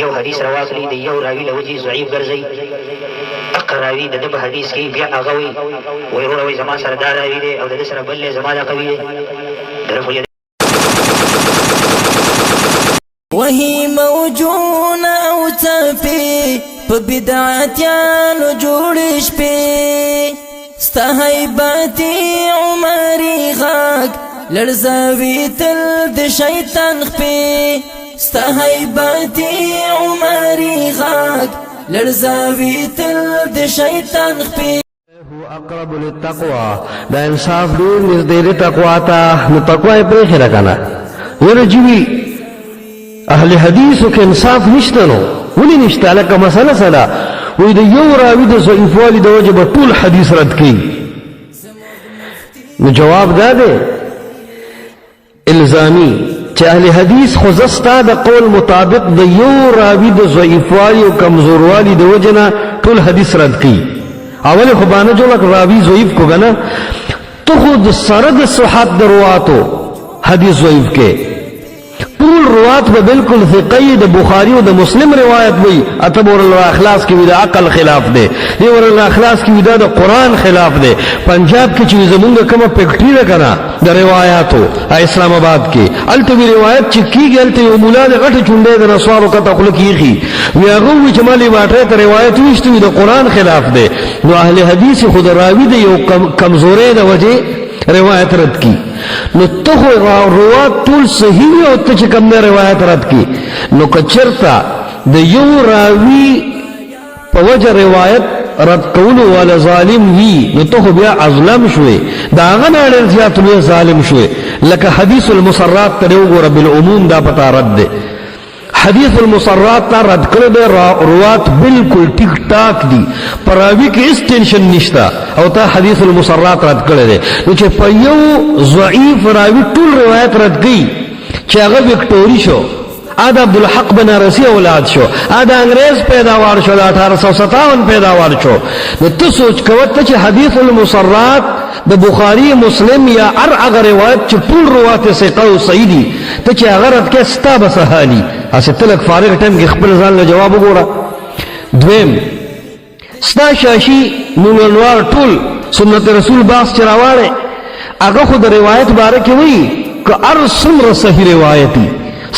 یو حدیث رواغلی د یو راوي له وجې ضعیف ګرځئ دقه راوي د ده په حدیث کې بیا هغه وایي وروره وایي زما سره دا راوي دی او د ده سره بل دی زما دا قوي دی وهي موجونه او تفي په بدعتيانو جوړ شپې ستا هیبتي عمري غاک لړزوي تل د شیطان خپې ستا هیبتي عمري غاک لړزوي تل د شیطان خپې اقرب للتقوى دا انصاف دې نږدې تقوا ته نو تقوا یې پرېښې ده کنه ورجوي اهل حدیثو کې انصاف نشته نو ولې نشته لکه مسله سره وې د یو راوي د ضعیفوالي د وجه به ټول حدیث رد کړي نو جواب دا دی الزامي چې اهل حدیث خو زه ستا د قول مطابق د یو راوي د ضعیفوالي او کمزوروالي د وجه نه ټول حدیث رد کړي اول خو باندې جوړ راوي ضعیف کو کنه تو خود سره د صحت د رواتو حدیث ضعیف کې ټول روات به بالکل ثقی د بخاری او د مسلم روایت وي اتبور الاخلاص کې د عقل خلاف دی دی ور الاخلاص کې د قران خلاف دی پنجاب کې چې زمونږ کومه فیکټری ده کنه د روایتو اسلام آباد کې الته وی روایت چې کیږي الته یو مولا د غټ چونډې د رسوارو کته خلک یې وی هغه وی چې مالي واټه ته روایت وشته د قران خلاف دی نو اهل حدیث خود راوی دی یو کمزورې د وجه روایت رد کی نو ته روات ټول صحیح او ته چې کوم روایت رد کی نو کچرتا د یو راوی په وجه روایت رد کول ولا ظالم وی نو ته بیا ظالم شوي دا غنه ډیر زیات لوی ظالم شوي لکه حدیث المسرات ته وګوره بالعموم دا پتا رد ده حدیث المسرات تا رد کړو د روات بالکل ټیک ټاک دي پراوی کې اس ټینشن نشتا او تا حدیث المسرات رد کړی دی نو چې په یو ضعیف راوی ټول روایت رد کړي چې هغه وکټوري شو ادا عبدالحق بنارسی اولاد شو ادا انګریز پیداوار شو 1857 پیداوار شو نو ته سوچ کوه ته چې حدیث المسرات د بخاری مسلم یا هغه روایت چې ټول روایت ثقه او صحیح دي ته چې هغه رد کې ستا به سهالي اسه تلک فارغ ټیم کې خپل ځان له جواب وګوره دویم ستا شاشي نور ټول سنت رسول باس چراواله هغه خو د روایت باره کې وایي ک ارسم صحیح روایتي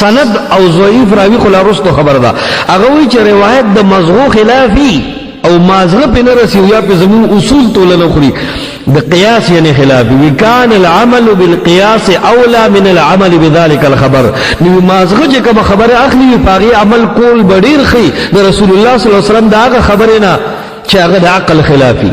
سند او ضعیف راوی خلا رستو خبر ده هغه وایي چې روایت د مزغو خلافي او مازغه په نرسي یا په زمون اصول تولنه خوري د قياس یعنی خلافي وکان العمل بالقياس اولى من العمل بذلك الخبر نو مازغه چې کوم خبره اخلي پاغي عمل کول بډیر خي د رسول الله صلی الله علیه وسلم دا خبره نه چې هغه د عقل خلافي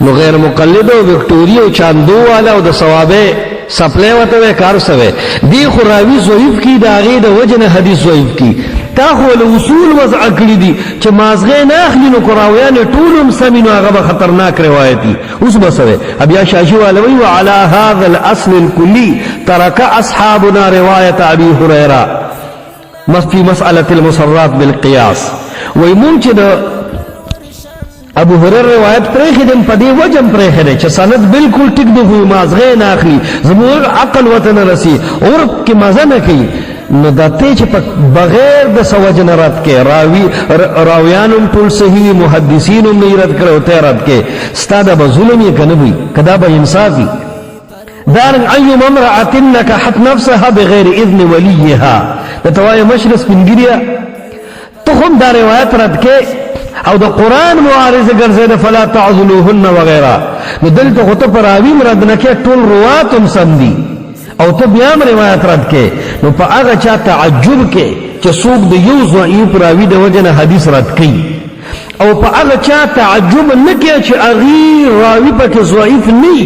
نو غیر مقلد او وکټوري او چاندو والا او د ثوابه سپلې وته کار سوي دی خو راوي ضعیف کی دا غي د وجنه حدیث ضعیف کی تا خو له اصول وضع کړی دي چې مازغه نه اخلي نو قراویان ټولم سمینو هغه خطرناک روایتي اوس بسوي ابیا شاشي والوي وعلى هذا الاصل الكلي ترك اصحابنا روايه ابي هريره في مساله المسرات بالقياس ويمكن ابو هريره روایت پرې خدم پدې وجم پرې خره چې سند بالکل ټیک دی خو مازغه نه اخلي زموږ عقل وطن رسی اور کې مزه نه کوي نو دته چې بغیر د سوجن رات کې راویانم ټول صحیح محدثینم نه رات کړو ته رات کې ستاده به ظلم یې کنه وي کدا به انصافي دار اي امراه نكحت نفسها بغير اذن وليها د توای مشرس بنګریا ته هم دا روایت رات کې او د قران معارض ګرځي فلا تعذلوهن وغيرها نو دلته خو ته پراوی مراد نه کې ټول رواتم سم دي او ته بیا روایت رد کې نو په هغه چا تعجب کې چې څوک د یو ضعیف راوی د وجنه حدیث رد کوي او په هغه چا تعجب نه کې چې اغي راوی پکې ضعیف نه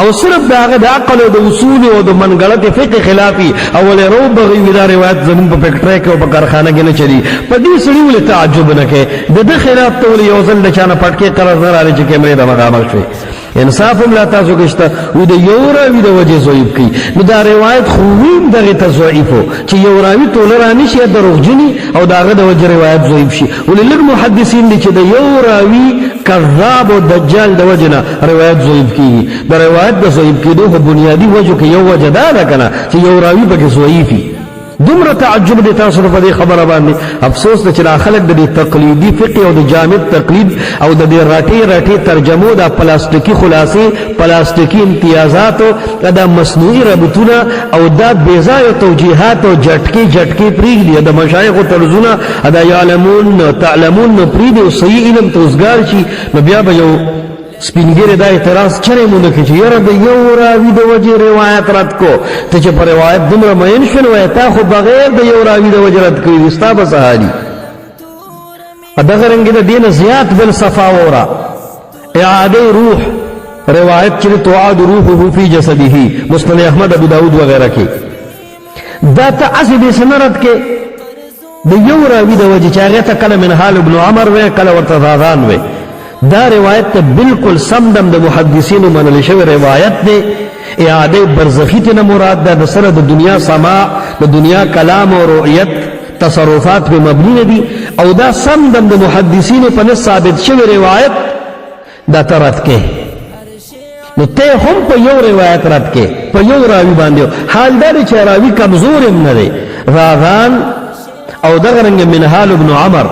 او صرف د هغه د عقل او د اصول او د منګړت فقه خلافي اول رو بغي ودا روایت زمون په فیکټری کې او په کارخانه کې نه چلی په دې سړي ول تعجب نه کې د خلاف ته یو ځل د چانه پټ کې قرار نه راځي چې کیمرې د مقامه شوي انصاف هم لا تاسو کېشته و د یو راوی د وجه ضعیف کی نو دا روایت خویم دغه ته ضعیفو چې یو راوی تولرانی شي دروغجنی او داغه د وجه روایت ضعیف شي ولله محدثین دي چې د یو راوی کذاب او دجال د وجه نه روایت ضعیف کی د روایت د ضعیف کېدو په بنیادی وجه کې یو وجه دا ده کنه چې یو راوی پکې ضعیفي دومره تعجب دي تاسو په دې خبره باندې افسوس ته چې خلک د تقلیدي فقه او د جامد تقلید او د راټي ترجمو د پلاستیکي خلاصې پلاستیکي امتیازات او د مصنوعي ربطونه او د بیزای توجیهات او جټکی پریږدي د مشایخ طرزونه ادا یعلمون تعلمون پریږدي او صحیح علم توزګار شي نو بیا به یو سپینګری دا اعتراض چرې مونږ کې چې یاره د یو راوي د وجې روایت رد کو ته چې پر روایت دومره مین شول وای تا خو بغیر د یو راوي د وجې رد کوي ستا به سهالي دغه رنګ د دین زیات بل صفا ورا اعاده روح روایت چې توعد روحه فی جسده مسند احمد ابو داود وغیرہ کې دا ته اصل سنرت کې د یو راوي د وجې چې هغه ته کله منهال ابن عمر و کله ورته زادان و دا روایت ته بالکل سمدم د محدثینو منل شوی روایت دی اعاده برزخی ته مراد ده د سره د دنیا سماع د دنیا کلام او رؤیت تصرفات په مبنی دي او دا سمدم د محدثینو په ثابت شوی روایت دا ترت کې نو ته هم په یو روایت رات کې په یو راوی باندې حال دا چې راوی کمزور هم نه دی راغان او دغه رنګ منهال ابن عمر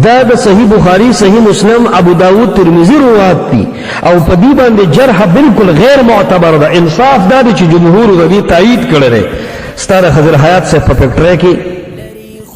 دا د صحیح بخاری صحیح مسلم ابو داود ترمذی روایت دي او په دې باندې جرح بالکل غیر معتبر ده انصاف دا چې جمهور غوی تایید کړي ستاره خضر حیات سے په فکټری کې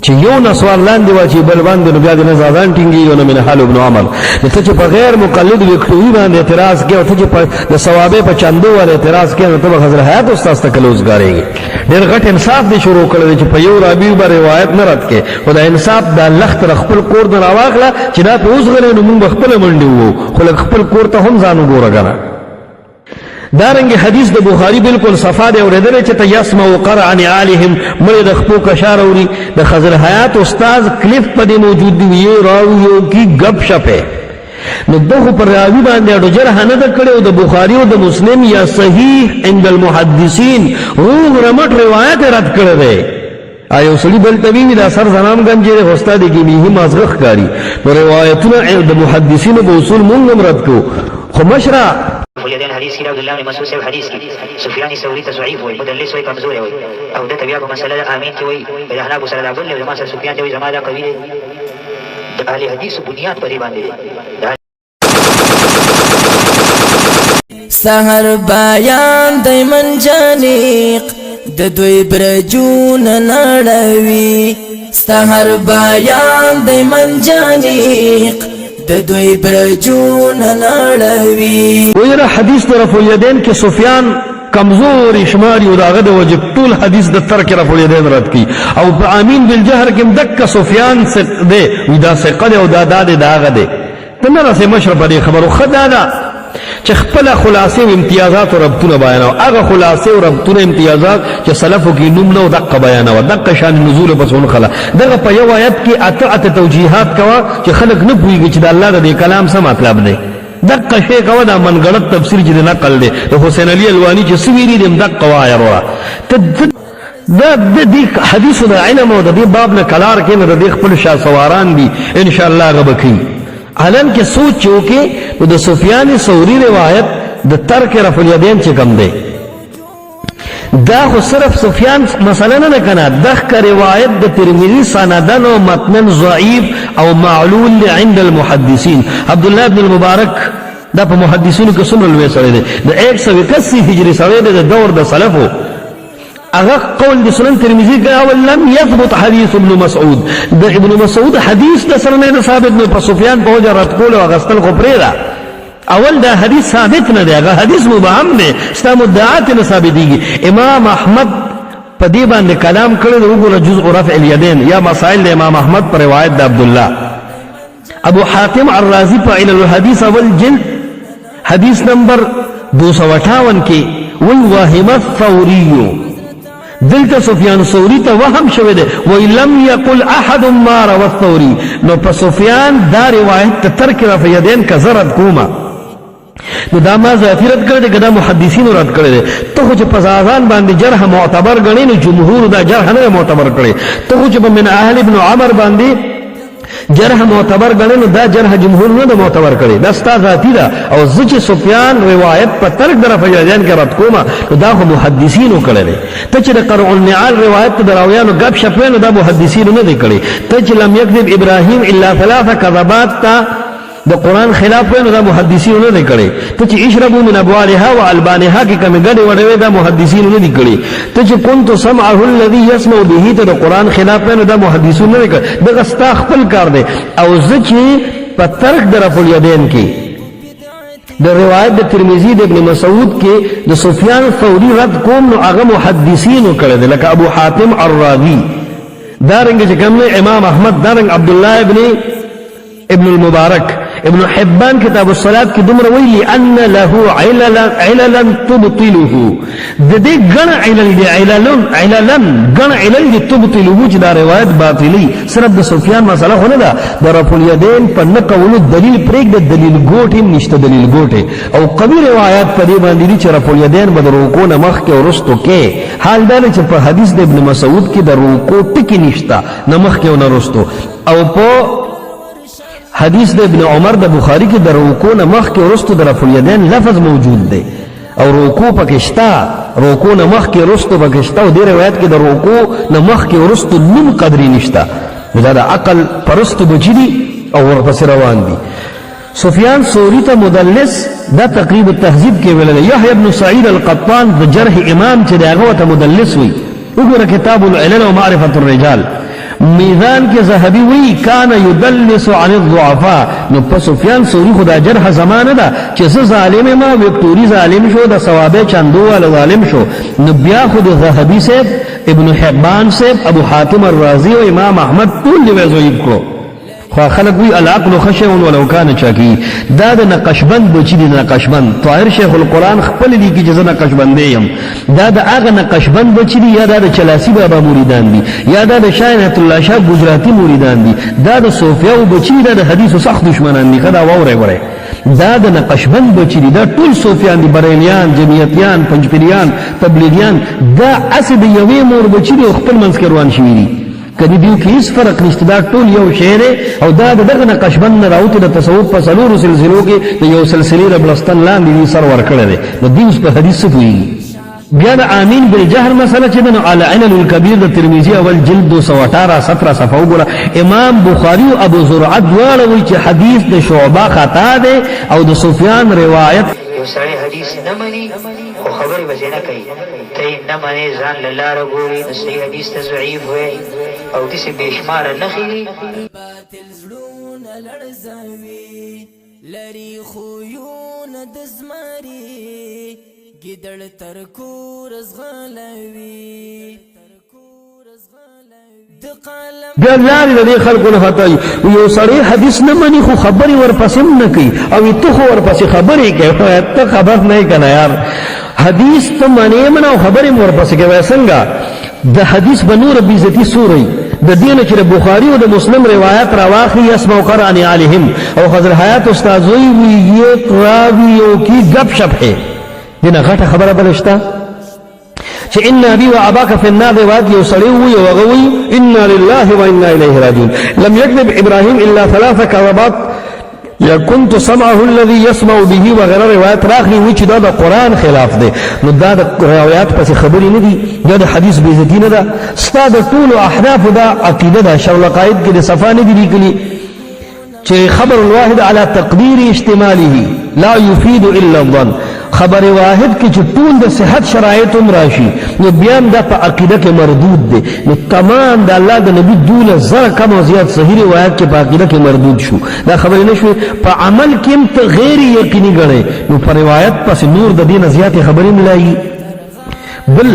چې یو نسوار لاندې واچي بل باندې نو بیا د نزادان ټینګي یو من حال ابن عمر ته چې په غیر مقلد وکړي باندې اعتراض کوي او ته چې په ثوابه په چاندو ور اعتراض کوي نو ته خضر حیات استاد ته کلوز غاريږي ډېر غټ انصاف دي شروع کړل چې په یو راوی به روایت نه رد کې خدای انصاف دا لخت خپل کور نه راواخله چې دا په اوس غره نو موږ خپل منډي وو خو خپل کور ته هم ځانو ګورګره دارنګ حدیث د بخاری بالکل صفا دی اوریدل چې تیسمع قرع نعالهم مړ د خپو کشار اوري د خضر حیات استاد کلیف په موجود دی یو راویو کی غب شپه نو دغه پر راوی باندې اډو جرح نه کړو د بخاری او د مسلم یا صحیح عند المحدثین روغ رمټ روایت رد کړی دی ایو سړي بل توی دا سر زنام گنجره استاد کی به مازغخ کاری نو روایتونه د محدثین په اصول مونږ رد کو خو مشرا اليدين حديث كده عبد الله بن مسعود حديث سفيان الثوري ضعيف وي مدلس وي كمزور وي او ده تبعه مساله امين وي اذا احنا ابو سلام عبد الله وما سفيان وي زماده قوي ده اهل حديث بنياد پر باندې سحر بیان دایمن جانیق د دوی برجون نړوي سحر بیان دایمن جانیق د دوی برجون نړوي ویرا حدیث طرف الیدین کې سفیان کمزور شماری او داغه د وجب ټول حدیث د ترک رفع الیدین رد کی او په امین بالجهر کې دک سفیان سے ده ودا سے قد او داد داغه ده تمره سے مشرب دې خبرو خدانا چې خپل خلاصې او امتیازات او ربطونه بیانو هغه خلاصې او ربطونه امتیازات چې سلفو کې نوم نو دقه بیانو دقه شان نزول بسون خلا دغه په یو آیت کې اته توجیهات کوا چې خلک نه پوهیږي چې د الله د کلام څه مطلب دی دقه شی کوا دا منګړت تفسیر چې نقل دی د حسین علی الوانی چې سویری دم دقه وایي ورا دا د حدیث د علم او د باب نه کلار کې نه د خپل شاه سواران دي ان شاء الله غبکی علن کې سوچ چوکې د سفیان ثوری روایت د ترک رفع الیدین چې کم دی دا خو صرف سفیان مثلا نه کنه دغه روایت د ترمذی سندن او متن ضعیف او معلول عند المحدثین عبد الله بن المبارک دا په محدثینو کې سنن لوي سره دی د 181 هجری سره د دور د سلفو اغه قول د سنن ترمذی کې اول لم يثبت حديث ابن مسعود د ابن مسعود حدیث د سره نه ثابت نه په سفیان په وجه رد کول او غستل خو پریدا اول دا حدیث ثابت نه دی هغه حدیث مبهم دی اسلام مدعات نه ثابت دی امام احمد په دې باندې کلام کړی د وګړو جزء رفع الیدین یا مسائل د امام احمد پر روایت د عبد الله ابو حاتم الرازی په علل الحديث اول جلد حدیث نمبر 258 کې والوهم الثوري دلته سفیان ثوری ته وهم شوه دی وی لم یقل احد ما روى الثوري نو په سفیان دا روایت ته ترک رفع الیدین کا زرد کوما نو دا ما ظاهرت کړی کدا محدثین رد کړی دی ته خو چې په ځان باندې جرح معتبر غنی نو جمهور دا جرح نه معتبر کړی ته خو چې من اهل ابن عمر باندې جرح معتبر غنه نو دا جرح جمهور نه د معتبر کړي دا ستا ذاتی دا او زچ سفیان روایت په ترک در فجاجان کې رد کوما دا خو محدثینو کړي ته چې د قرع النعال روایت د راویانو غب شپنو دا محدثینو نه دی کړي ته چې لم یکذب ابراهیم الا ثلاثه کذبات تا د قران خلاف وینو دا محدثینو نه دی کړي ته چې اشربوا من ابوالها والبانها کې کوم غړي وړوي دا محدثینو نه دی کړي ته چې كنت سمعه الذي يسمع به ته د قران خلاف وینو دا محدثینو نه دی کړي دغه ستا خپل کار دی او زچې په ترک در رفع الیدین کې د روایت د ترمذی د ابن مسعود کې د سفیان ثوری رد کوم نو هغه محدثینو کړي دي لکه ابو حاتم الرازی دارنګ چې کوم امام احمد دارنګ عبد الله ابن المبارک ابن حبان کتاب الصلاة کی دمر ویلی ان له عللا تبطله د دې غن عللن غن علل دي تبطله چې دا روایت باطلی صرف د سفیان مسله خو نه ده د رفع الیدین په نقول دلیل پرېګ د دلیل ګوټ هم نشته دلیل ګوټه او قوی روایت په دې باندې چې رفع الیدین به د رکوع نه مخ کې ورستو کې حال دا چې په حدیث د ابن مسعود کې د رکوع ټکی نشته نه مخ کې نه ورستو او په حدیث د ابن عمر د بخاری کې د رکوع نه مخ کې ورستو د رفع الیدین لفظ موجود دی او رکوع پکشتا رکوع نه مخ کې ورستو پکشتا او د روایت کې د رکوع نه مخ کې ورستو نیم قدرې نشتا دا د عقل پرستو بچی او ورپسې روان دي سفیان ثوری ته مدلس دا تقریب التهذیب کې ویل یحیی ابن سعید القطان د جرح امام چې دغه ته مدلس وي وګوره کتاب العلل و معرفة الرجال میزان کې زهبی وی کان یدلس عن الضعفاء نو په سفیان ثوری خدا جرح زمانه ده چې ظالم ما وکټوري ظالم شو د ثوابه چندو ول ظالم شو نو بیا خود زهبی سے ابن حبان سے ابو حاتم الرازی او امام احمد ټول دی ضعیف کو خو خلق وی العقل خشع ولو كان چاکی دا د نقشبند بچی دی نقشبند طاهر شیخ القرآن خپل دی کی جزا نقشبند یم دا د هغه نقشبند بچی دی یا دا د چلاسی بابا مریدان دی یا دا د شاهنت الله شاه گجراتی مریدان دی دا د صوفیاو بچی دا د حدیث سخت دشمنان دی خدا وره وره دا د نقشبند بچی دی دا ټول صوفیان دی بریلیان جمعیتیان پنځپیریان تبلیغیان دا اسد یوې مور بچی دی خپل منځ کې روان شوی دی کدی دیو کې هیڅ فرق نشته دا ټول یو شعر او دا دغه نقشبند راوته د تصوف په سلور سلسلو کې د یو سلسله ربلستان لاندې سر ور کړل دی د دیوس په حدیث پوي بیا د امین بالجهر مسله چې د علی علل الکبیر د ترمذی اول جلد 218 17 صفحه وګوره امام بخاری او ابو زرعه دواړه وایي چې حدیث د شعبہ خطا دی او د سفیان روایت یو سړی حدیث نه مني او خبرې به نه کوي ته نه منې ځان له لاره ګوري نو صحیح حدیث ته ضعیف وایي او داسې بېشماره نښې دي باطل زړونه لړزوي لري خویونه د زمري ګیدړ تر کور زغلوي بیا لارې د خلکو نه فتوی یو سړی حدیث نه مني خو خبرې ورپسې نه کوي او ته خو ورپسې خبرې کوي ته خبر نه کنه یار حدیث ته منې منه او خبرې ورپسې کوي څنګه د حدیث بنور بیزتی سوري د دین چې بخاری او د مسلم روایت راواخی اسمع قران علیهم او حضرت حیات استاد وی یہ راویوں کی گپ شپ ہے دینه غټه خبره بلشتہ چې ان ابي واباك في النار روایت یو سړی وی او هغه وی ان لله وانا الیه راجعون لم یکذب ابراهیم الا ثلاث کذبات یا كنت سمعه الذي يسمع به وغيره روایت راخلی وی چې دا د قران خلاف دی نو دا د روایت پس خبرې نه دي دا د حدیث بیزتی نه ده ستاد ټول احناف دا عقیده ده شرع قائد کې د صفا نه دي لیکلي چې خبر الواحد على تقدير اشتماله لا يفيد الا الظن خبر واحد کې چې ټول د صحت شرایط هم راشي نو بیا دا په عقیده کې مردود دي نو تمام د الله د نبی دوله زره کم او زیات صحیح روایت کې په عقیده کې مردود شو دا خبر نه شو په عمل کې هم ته غیر یقیني ګڼي نو په روایت پس نور د دین زیات خبرې ملایي بل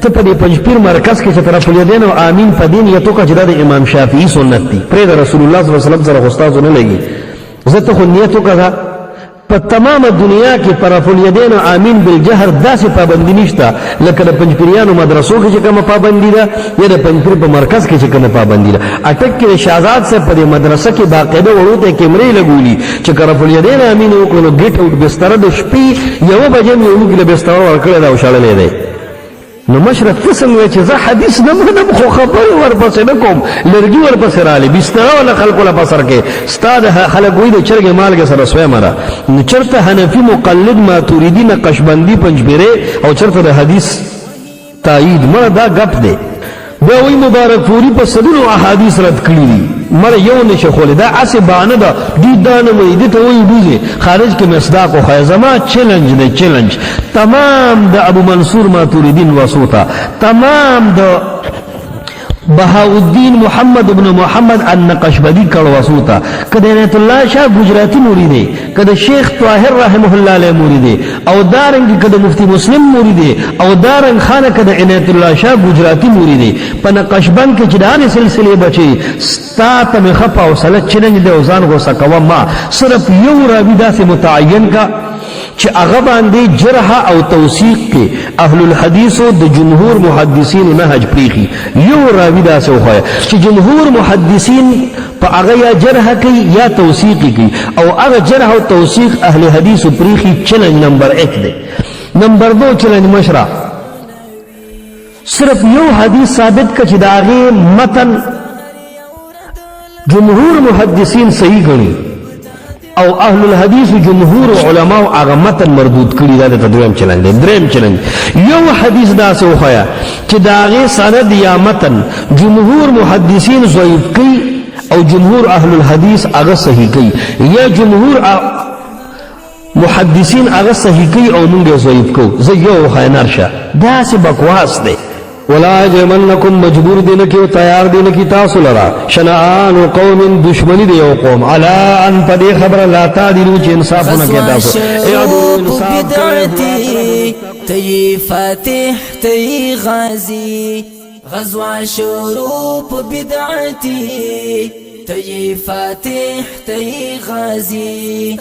ته په دې پنځپیر مرکز کې چې طرف الیدین او امین په دین یتو کا جدا د امام شافعي سنت دي پرې د رسول الله صلی الله علیه وسلم سره استاد نه لګي زه ته خو نیتو کا په تمام دنیا کې طرف الیدین او امین بالجهر داسې پابندی نشته لکه د پنځپیریانو مدرسو کې چې کومه پابندی ده یا د پنځپیر په مرکز کې چې کومه پابندی ده اټک کې شهزاد سے په مدرسه کې باقاعده وروته کیمرې لګولي چې طرف الیدین امین وکړو ګیټ اوټ بستر د شپې یو بجې یو کې بستر ورکړل او شړلې ده نو مشرک ته څنګه چې زه حدیث نه منم خو خبرې ورپسې نه کوم لرګي ورپسې رالی بستره ولا خلکو له پسر کې ستا د خلک وایي د چرګې مالګې سره سوی مره نو چېرته حنفي مقلد ماتوریدي نقشبندي پنجبیرې او چېرته د حدیث تایید مړه دا ګپ دی بیا وایي مبارک فوري په سلونو احادیث رد کړي دي مړه یو نشي خولی دا هسې بهانه ده دوی دا نه وایي دې ته وایي ډوزې خارج کې مصداق وښیه زما چیلنج دی چیلنج تمام د ابو منصور ماتوریدین واسو ته تمام د بهاءالدین محمد ابن محمد النقشبندی کړه واسو ته که د عنایت الله شاه ګجراتي مرید دی که د شیخ طاهر رحمه الله علیه مرید دی او دارنګ که د مفتی مسلم مرید دی او دارنګ خانه که د عنایت الله شاه ګجراتي مرید دی په نقشبند کې چې د هرې سلسلې بچي ستا ته مې ښه په حوصله چلنج دی او ځان غوسه کوم ما صرف یو راوي داسې متعین کا چې هغه باندې جرح او توثیق کې اهل الحدیث او د جمهور محدثین نهج پریخي یو راوي داسې وښیه چې جمهور محدثین په هغه یا جرح کوي یا توثیق کوي او هغه جرح او توثیق اهل حدیث پریخي چلنج نمبر 1 دی نمبر 2 چلنج مشره صرف یو حدیث ثابت کا چې د هغې متن جمهور محدثین صحیح ګڼي او اهل الحديث جمهور علماء هغه متن مردود کړي دا د دویم چلنج دی دریم چلنج یو حدیث داسې وښیه چې د هغې سند یا متن جمهور محدثین ضعیف کوي او جمهور اهل الحديث هغه صحیح کوي یا جمهور محدثین هغه صحیح کوي او موږ ضعیف کوو زه یو وښیه نرشه داسې بکواس دی ولا يجرمنكم مجبور دین کی تیار دین کی تاسو لرا شنآن قوم دشمنی دی او قوم الا ان پدې خبر لا تعدلوا چې انصاف نه کې تاسو اعدلوا انصاف کوي تی فاتح تی غازی غزوه شروع په بدعتي تی فاتح تی غازی